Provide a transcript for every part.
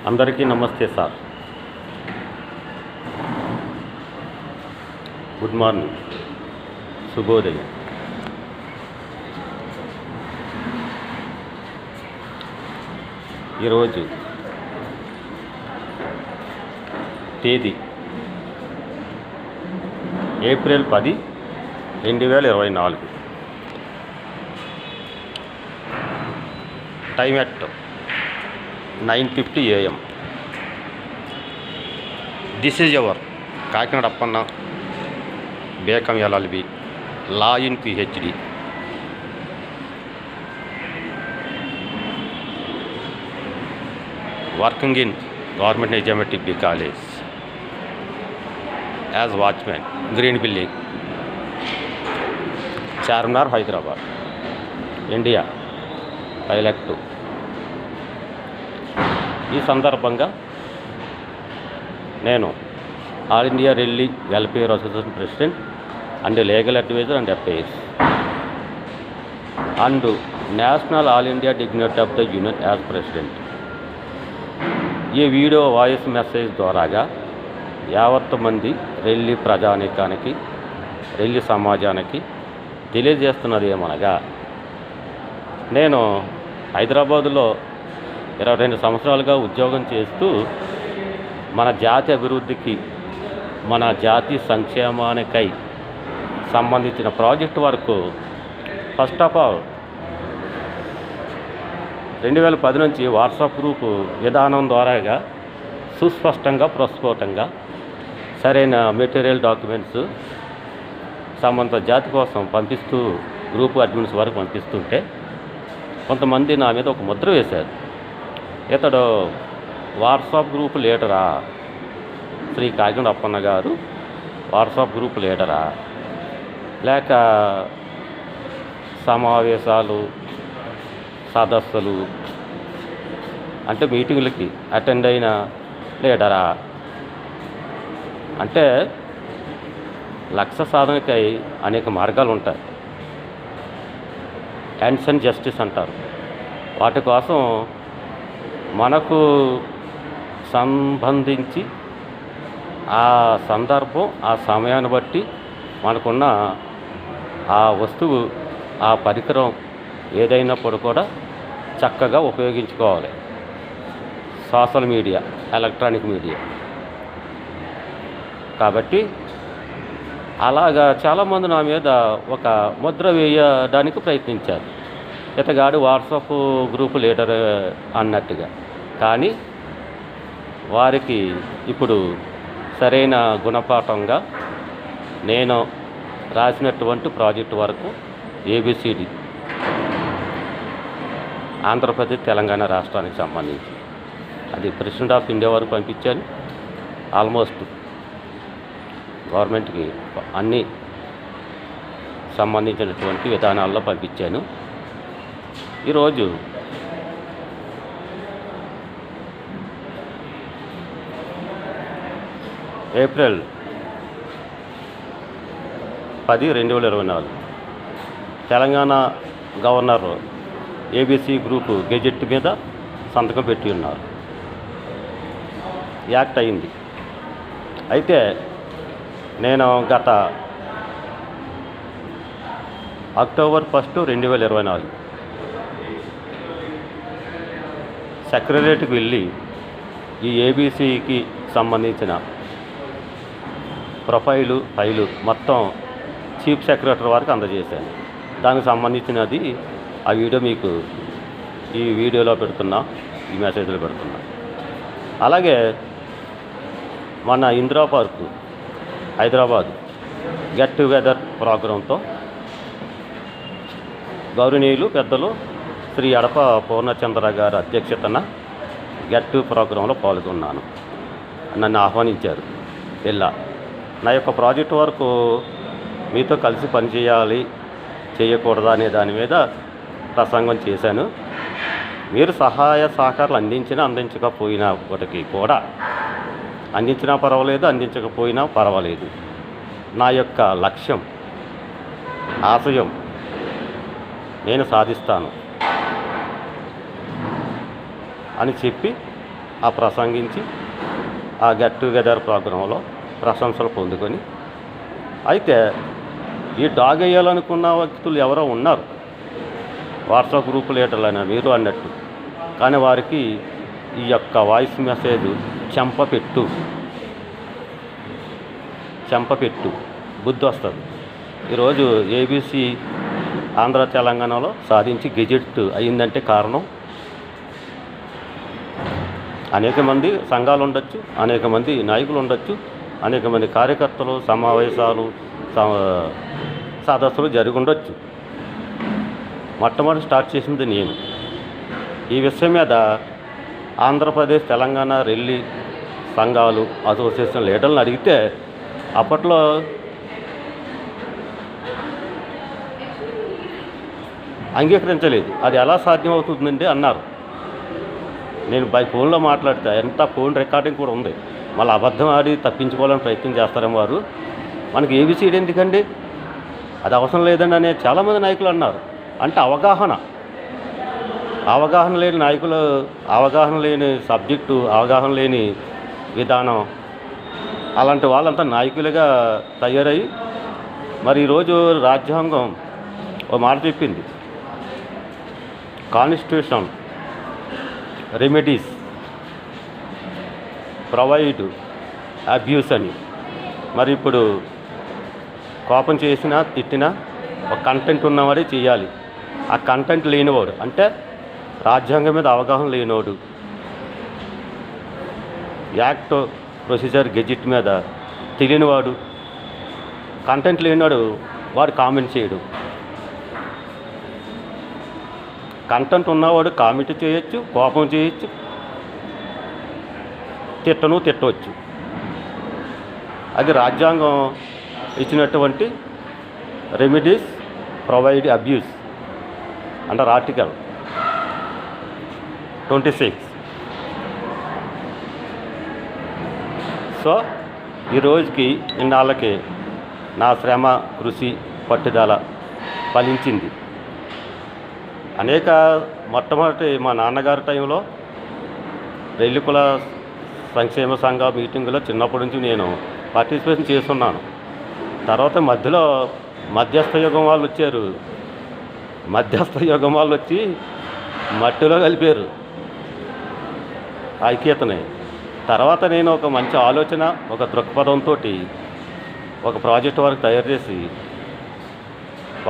అందరికీ నమస్తే sir. Good morning, శుభోదయం. ఈరోజు తేదీ April 10, 2024. Time at 9:50 AM. This is your Kakinada Appanna, BCom LLB, law in PhD. Working in government Nizamabad degree college as watchman, green building, Charminar, Hyderabad, India. 5,02,000. ఈ సందర్భంగా నేను all India Relli welfare association president and legal adviser and FIS and national all India dignity of the union as president ఈ video voice message ద్వారాగా యావత్తు మంది రెల్లీ ప్రజానీకానికి, రెల్లీ సమాజానికి తెలియజేస్తున్నది ఏమనగా, నేను హైదరాబాదులో 22 సంవత్సరాలుగా ఉద్యోగం చేస్తూ మన జాతి అభివృద్ధికి, మన జాతి సంక్షేమానికై సంబంధించిన ప్రాజెక్టు వరకు ఫస్ట్ ఆఫ్ ఆల్ 2010 నుంచి వాట్సాప్ గ్రూపు విధానం ద్వారాగా సుస్పష్టంగా, ప్రస్ఫుటంగా సరైన మెటీరియల్, డాక్యుమెంట్స్ సంబంధిత జాతి కోసం పంపిస్తూ గ్రూపు అడ్మిన్స్ వరకు పంపిస్తుంటే కొంతమంది నా మీద ఒక ముద్ర వేశారు. ఇతడు వాట్సాప్ గ్రూప్ లీడరా, శ్రీ కాకినాడ అప్పన్న గారు వాట్సాప్ గ్రూప్ లీడరా, లేక సమావేశాలు, సదస్సులు అంటే మీటింగులకి అటెండ్ అయిన లీడరా అంటే, లక్ష్య సాధనకై అనేక మార్గాలు ఉంటాయి. ఎండ్స్ అండ్ జస్టిస్ అంటారు. వాటి కోసం మనకు సంబంధించి ఆ సందర్భం, ఆ సమయాన్ని బట్టి మనకున్న ఆ వస్తువు, ఆ పరికరం ఏదైనప్పుడు కూడా చక్కగా ఉపయోగించుకోవాలి. Social media, electronic media. కాబట్టి అలాగా చాలామంది నా మీద ఒక ముద్ర వేయడానికి ప్రయత్నించారు. ఇతగాడు వాట్సాప్ గ్రూప్ లీడర్ అన్నట్టుగా. కానీ వారికి ఇప్పుడు సరైన గుణపాఠంగా నేను రాసినటువంటి ప్రాజెక్టు వరకు ABCD ఆంధ్రప్రదేశ్, తెలంగాణ రాష్ట్రానికి సంబంధించి అది ప్రెసిడెంట్ ఆఫ్ ఇండియా వరకు పంపించాను. ఆల్మోస్ట్ గవర్నమెంట్కి అన్ని సంబంధించినటువంటి విధానాల్లో పంపించాను. ఈరోజు April 10, 2024 Telangana governor ABC group gazette మీద సంతకం పెట్టి ఉన్నారు. యాక్ట్ అయింది. అయితే నేను గత అక్టోబర్ 1, 2024 సెక్రటరీకి వెళ్ళి ఈ ABCకి సంబంధించిన ఫైలు మొత్తం చీఫ్ సెక్రటరీ వరకు అందజేశాను. దానికి సంబంధించినది ఆ వీడియో మీకు ఈ వీడియోలో పెడుతున్నా, ఈ మెసేజ్లో పెడుతున్నా. అలాగే మన Indira park, Hyderabad get together ప్రోగ్రాంతో గౌరవనీయులు పెద్దలు శ్రీ అడప పూర్ణచంద్ర గారి అధ్యక్షతన గెట్ టు ప్రోగ్రాంలో పాల్గొన్నాను. నన్ను ఆహ్వానించారు. నా యొక్క ప్రాజెక్టు వరకు మీతో కలిసి పనిచేయాలి, చేయకూడదా అనే దాని మీద ప్రసంగం చేశాను. మీరు సహాయ సహకారాలు అందించకపోయినప్పటికీ కూడా, అందించినా పర్వాలేదు, అందించకపోయినా పర్వాలేదు, నా యొక్క లక్ష్యం, ఆశయం నేను సాధిస్తాను అని చెప్పి ఆ ప్రసంగించి ఆ గెట్ టుగెదర్ ప్రోగ్రాంలో ప్రశంసలు పొందుకొని, అయితే ఈ డాగ్ వేయాలనుకున్న వ్యక్తులు ఎవరో ఉన్నారు, వాట్సాప్ గ్రూప్ లీడర్లైనా మీరు అన్నట్టు. కానీ వారికి ఈ యొక్క వాయిస్ మెసేజ్ చెంపపెట్టు బుద్ధి వస్తుంది. ఈరోజు ఏబీసీ ఆంధ్ర తెలంగాణలో సాధించి గెజెట్ అయిందంటే కారణం అనేక మంది సంఘాలు ఉండొచ్చు, అనేక మంది నాయకులు ఉండొచ్చు, అనేక మంది కార్యకర్తలు, సమావేశాలు, సదస్సులు జరిగి ఉండొచ్చు. మొట్టమొదటి స్టార్ట్ చేసింది నేను. ఈ విషయం మీద ఆంధ్రప్రదేశ్ తెలంగాణ రెల్లి సంఘాలు అసోసియేషన్ లీడర్లను అడిగితే అప్పట్లో అంగీకరించలేదు. అది ఎలా సాధ్యమవుతుందండి అన్నారు. నేను ఫోన్లో మాట్లాడితే ఎంత ఫోన్ రికార్డింగ్ కూడా ఉంది. మళ్ళీ అబద్ధం ఆడి తప్పించుకోవాలని ప్రయత్నం చేస్తారేమో వారు. మనకి ఏబీసీడీ ఎందుకండి, అది అవసరం లేదండి అనే చాలామంది నాయకులు అన్నారు. అంటే అవగాహన లేని నాయకులు, అవగాహన లేని సబ్జెక్టు, అవగాహన లేని విధానం, అలాంటి వాళ్ళంతా నాయకులుగా తయారయ్యి మరి ఈరోజు రాజ్యాంగం ఓ మాట చెప్పింది, కాన్స్టిట్యూషన్ రెమెడీస్ ప్రొవైడ్ అబ్యూస్ అని. మరి ఇప్పుడు కోపం చేసినా తిట్టినా ఒక కంటెంట్ ఉన్నవాడే చేయాలి. ఆ కంటెంట్ లేనివాడు అంటే రాజ్యాంగం మీద అవగాహన లేనివాడు, యాక్ట్ ప్రొసీజర్ గెజిట్ మీద తెలియనివాడు, కంటెంట్ లేనివాడు వాడు కామెంట్ చేయడు. కంటెంట్ ఉన్నవాడు కామెంట్ చేయొచ్చు, కోపం చేయొచ్చు, తిట్టవచ్చు. అది రాజ్యాంగం ఇచ్చినటువంటి remedies provide abuse under article 26. So ఈరోజుకి ఇన్నాళ్ళకి నా శ్రమ, కృషి, పట్టుదల ఫలించింది. మొట్టమొదటి మా నాన్నగారి టైంలో రెల్లి కుల సంక్షేమ సంఘ మీటింగులో చిన్నప్పటి నుంచి నేను పార్టిసిపేషన్ చేస్తున్నాను. తర్వాత మధ్యలో మధ్యస్థ యుగం వాళ్ళు వచ్చారు. మధ్యస్థ యుగం వాళ్ళు వచ్చి మట్టిలో కలిపారు ఐక్యతని. తర్వాత నేను ఒక మంచి ఆలోచన, ఒక దృక్పథంతో ఒక ప్రాజెక్ట్ వరకు తయారు చేసి,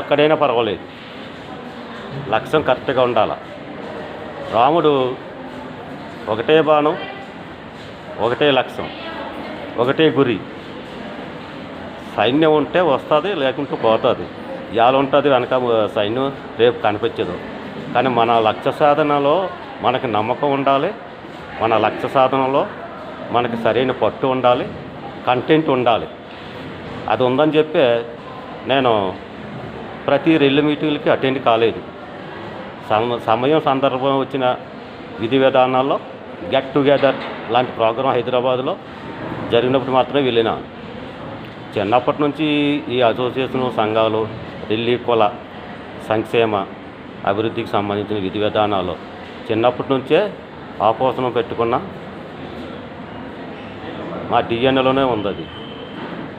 ఒక్కడైనా పర్వాలేదు, లక్ష్యం కరెక్ట్గా ఉండాలి. రాముడు ఒకటే బాణం, ఒకటే లక్ష్యం, ఒకటే గురి. సైన్యం ఉంటే వస్తుంది, లేకుంటే పోతుంది. ఇవాళ ఉంటుంది, వెనక సైన్యం రేపు కనిపించదు. కానీ మన లక్ష్య సాధనలో మనకి నమ్మకం ఉండాలి, మన లక్ష్య సాధనలో మనకి సరైన పట్టు ఉండాలి, కంటెంట్ ఉండాలి. అది ఉందని చెప్పే నేను ప్రతి రెల్లి మీటింగ్లకి అటెండ్ కాలేదు. సమయం సందర్భం వచ్చిన విధి విధానాల్లో గెట్ టుగెదర్ లాంటి ప్రోగ్రాం హైదరాబాద్లో జరిగినప్పుడు మాత్రమే వెళ్ళినా. చిన్నప్పటి నుంచి ఈ అసోసియేషన్ సంఘాలు, రెల్లి కుల సంక్షేమ అభివృద్ధికి సంబంధించిన విధి విధానాలు చిన్నప్పటి నుంచే ఆపోసనం పెట్టుకున్న మా డిఎన్ఏలోనే ఉంది. అది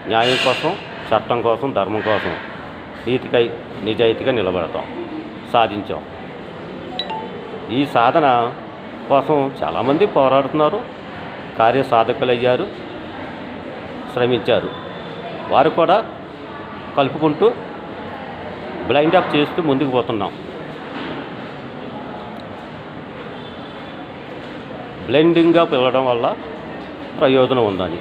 న్యాయం కోసం, చట్టం కోసం, ధర్మం కోసం, నీతికై నిజాయితీగా నిలబడతాం, సాధించాం. ఈ సాధన కోసం చాలామంది పోరాడుతున్నారు, కార్యసాధకులయ్యారు, శ్రమించారు. వారు కూడా కలుపుకుంటూ బ్లైండ్ అప్ చేస్తూ ముందుకు పోతున్నాం. బ్లెండింగ్గా పిలవడం వల్ల ప్రయోజనం ఉందని,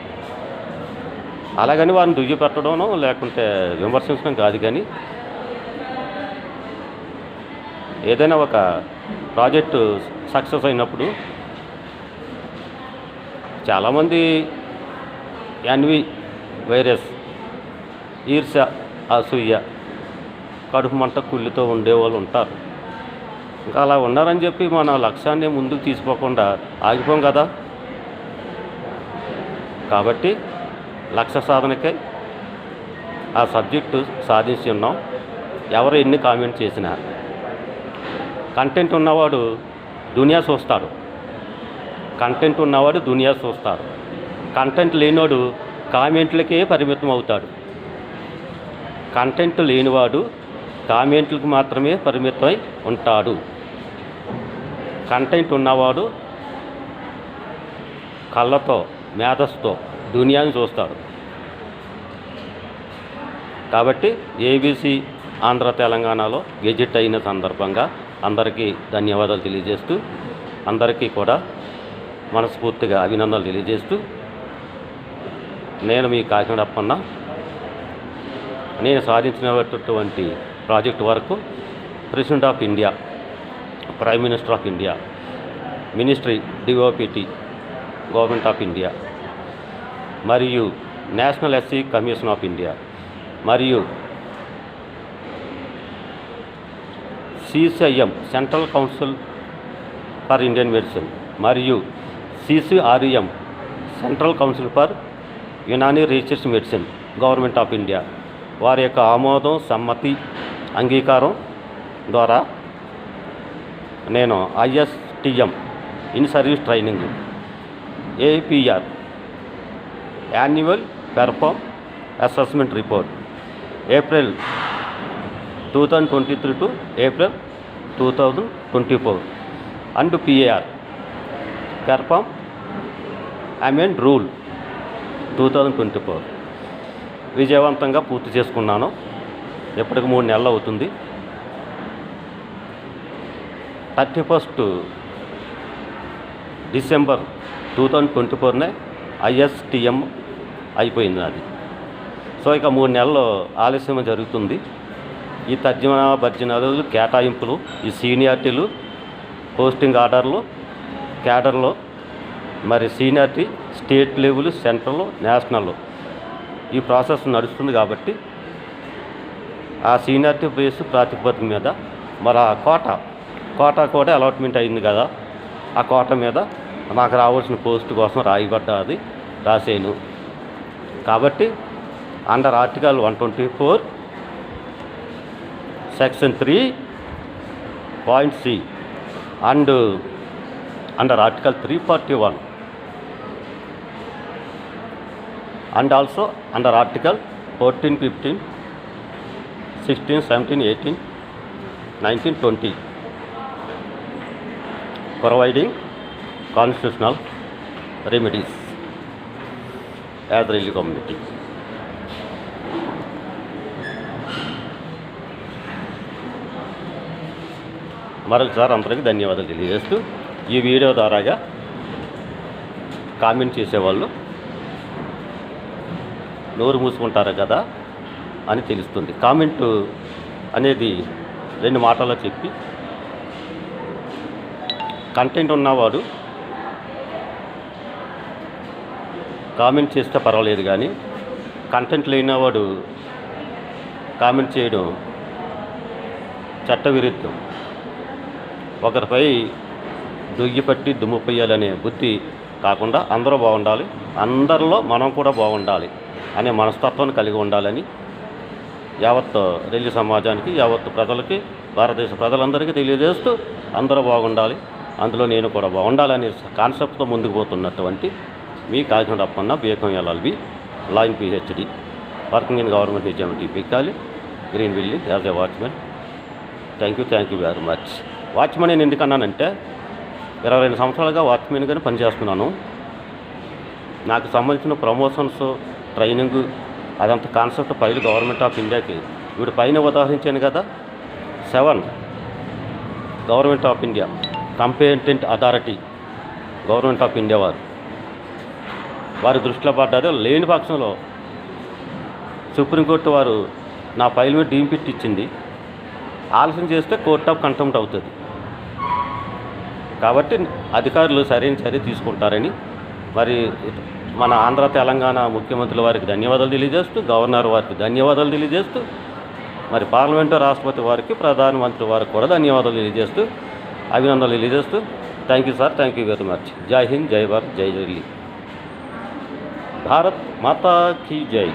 అలాగని వారిని దుయ్యి పెట్టడం లేకుంటే విమర్శించడం కాదు. కానీ ఏదైనా ఒక ప్రాజెక్టు సక్సెస్ అయినప్పుడు చాలామంది ఎన్వి వైరస్, ఈర్ష్య, అసూయ, కడుపు మంట, కుళ్ళితో ఉండేవాళ్ళు ఉంటారు. ఇంకా అలా ఉన్నారని చెప్పి మన లక్ష్యాన్ని ముందుకు తీసుకోకుండా ఆగిపోం కదా. కాబట్టి లక్ష్య సాధనకై ఆ సబ్జెక్టు సాధించి ఉన్నాం. ఎవరు ఎన్ని కామెంట్ చేసినా కంటెంట్ ఉన్నవాడు దునియా చూస్తాడు. కంటెంట్ ఉన్నవాడు దునియా చూస్తాడు, కంటెంట్ లేనివాడు కామెంట్లకే పరిమితం అవుతాడు. కంటెంట్ లేనివాడు కామెంట్లకు మాత్రమే పరిమితమై ఉంటాడు. కంటెంట్ ఉన్నవాడు కళ్ళతో మేధస్సుతో దునియాని చూస్తాడు. కాబట్టి ఏబీసీ ఆంధ్ర తెలంగాణలో గెజిట్ అయిన సందర్భంగా అందరికీ ధన్యవాదాలు తెలియజేస్తూ, అందరికీ కూడా మనస్ఫూర్తిగా అభినందనలు తెలియజేస్తూ, నేను మీ కాకినాడ అప్పన్న. నేను సాధించినటువంటి ప్రాజెక్ట్ వరకు president of India, prime minister of India, ministry DOPT government of India, మరియు national SC commission of India, మరియు CCIM central council for Indian medicine, మరియు CCREM central council for Unani research medicine government of India వారి యొక్క ఆమోదం, సమ్మతి, అంగీకారం ద్వారా నేను ISTM in service training APR annual perform assessment report April 2023 to April 2024 and PAR perform amend rule 2024 విజయవంతంగా పూర్తి చేసుకున్నాను. ఇప్పటికి 3 నెలలు అవుతుంది. 31 డిసెంబర్ 2024నే ISTM అయిపోయింది అది. సో ఇక 3 నెలలు ఆలస్యం జరుగుతుంది. ఈ తర్జన భర్జనలు, కేటాయింపులు, ఈ సీనియారిటీలు, పోస్టింగ్ ఆర్డర్లు, క్యాడర్లో మరి seniority state level, central, national ఈ ప్రాసెస్ నడుస్తుంది. కాబట్టి ఆ సీనియారిటీ బేస్ ప్రాతిపదిక మీద మరి ఆ కోటా కూడా అలాట్మెంట్ అయింది కదా, ఆ కోట మీద నాకు రావాల్సిన పోస్ట్ కోసం రాయబడ్డది రాసేను. కాబట్టి under article 124 section 3.c and under article 341 and also under article 14, 15, 16, 17, 18, 19, 20 providing constitutional remedies as the religious community. మరొకసారి అందరికీ ధన్యవాదాలు తెలియజేస్తూ, ఈ వీడియో ద్వారాగా కామెంట్ చేసేవాళ్ళు నోరు మూసుకుంటారు కదా అని తెలుస్తుంది. కామెంటు అనేది 2 మాటల్లో చెప్పి, కంటెంట్ ఉన్నవాడు కామెంట్ చేస్తే పర్వాలేదు, కానీ కంటెంట్ లేనివాడు కామెంట్ చేయడం చట్టవిరుద్ధం. ఒకరిపై దొయ్యిపట్టి దుమ్ము పొయ్యాలనే బుద్ధి కాకుండా అందరూ బాగుండాలి, అందరిలో మనం కూడా బాగుండాలి అనే మనస్తత్వాన్ని కలిగి ఉండాలని యావత్ రెల్లి సమాజానికి, యావత్ ప్రజలకి, భారతదేశ ప్రజలందరికీ తెలియజేస్తూ, అందరూ బాగుండాలి, అందులో నేను కూడా బాగుండాలనే కాన్సెప్ట్తో ముందుకు పోతున్నటువంటి మీ Kakinada Appanna, BCom LLB, law in PhD, working in government HMT పిక్కాలి, green valley as a watchman. Thank you very much. Watchman నేను ఎందుకన్నానంటే 22 సంవత్సరాలుగా వాచ్మెన్గానే పనిచేస్తున్నాను. నాకు సంబంధించిన ప్రమోషన్స్, ట్రైనింగ్ అదంతా కాన్సెప్ట్ ఫైల్ గవర్నమెంట్ ఆఫ్ ఇండియాకి వీడు పైన ఉదాహరించాను కదా, 7 government of India competent authority government of India వారి దృష్టిలో పడ్డారు. లేని పక్షంలో సుప్రీంకోర్టు వారు నా ఫైల్ మీద డీంపిట్ ఇచ్చింది. ఆలస్యం చేస్తే కోర్ట్ ఆఫ్ కంటెంప్ట్ అవుతుంది. కాబట్టి అధికారులు సరైన చర్య తీసుకుంటారని మరి మన ఆంధ్ర తెలంగాణ ముఖ్యమంత్రుల వారికి ధన్యవాదాలు తెలియజేస్తూ, గవర్నర్ వారికి ధన్యవాదాలు తెలియజేస్తూ, మరి పార్లమెంటు రాష్ట్రపతి వారికి, ప్రధానమంత్రి వారికి కూడా ధన్యవాదాలు తెలియజేస్తూ, అభినందనలు తెలియజేస్తూ, thank you sir, thank you very much. జై హింద్, జై భారత్, జై ఢిల్లీ. భారత్ మాతా కీ జై.